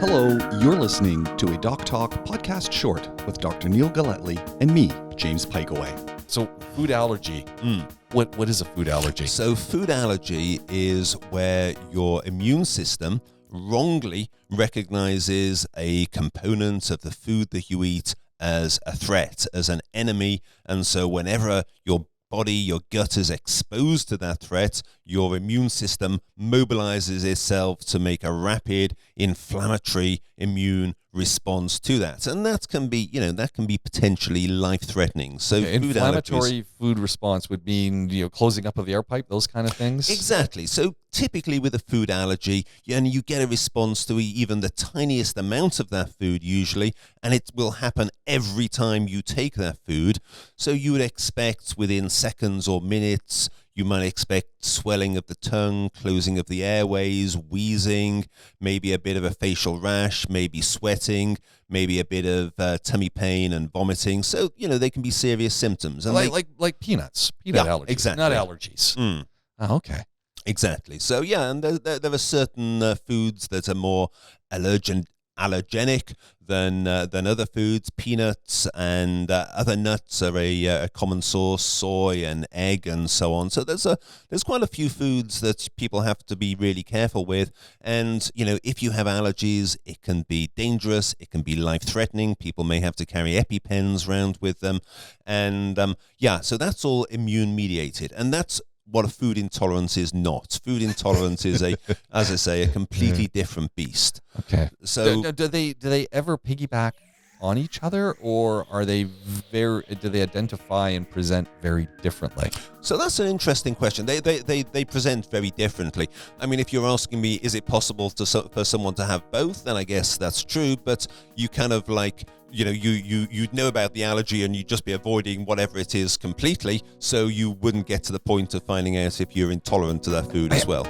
Hello, you're listening to a DocTalk podcast short with Dr. Neil Galletly and me, James Piecowye. So food allergy, what is a food allergy? So food allergy is where your immune system wrongly recognizes a component of the food that you eat as a threat, as an enemy. And so whenever your body, your gut is exposed to that threat, your immune system mobilizes itself to make a rapid inflammatory immune response to that. And that can be, potentially life-threatening. So Okay, inflammatory food response would mean, closing up of the air pipe, those kind of things? Exactly. So typically with a food allergy, you get a response to even the tiniest amount of that food usually, and it will happen every time you take that food. So you would expect within seconds or minutes, you might expect swelling of the tongue, closing of the airways, wheezing, maybe a bit of a facial rash, maybe sweating, maybe a bit of tummy pain and vomiting. So, they can be serious symptoms. And like peanuts, peanut allergies, exactly. not allergies. Oh, okay. Exactly. So, and there are certain foods that are more allergenic than other foods. Peanuts and other nuts are a common source, soy and egg and so on. So there's quite a few foods that people have to be really careful with. And, if you have allergies, it can be dangerous. It can be life-threatening. People may have to carry EpiPens around with them. And, so that's all immune-mediated. And that's what a food intolerance is not. Food intolerance is a completely different beast. Okay. So do they ever piggyback on each other, or do they identify and present very differently? So that's an interesting question. They present very differently. I mean, if you're asking me, is it possible for someone to have both? Then I guess that's true. But you kind of you'd know about the allergy and you'd just be avoiding whatever it is completely, so you wouldn't get to the point of finding out if you're intolerant to that food as well.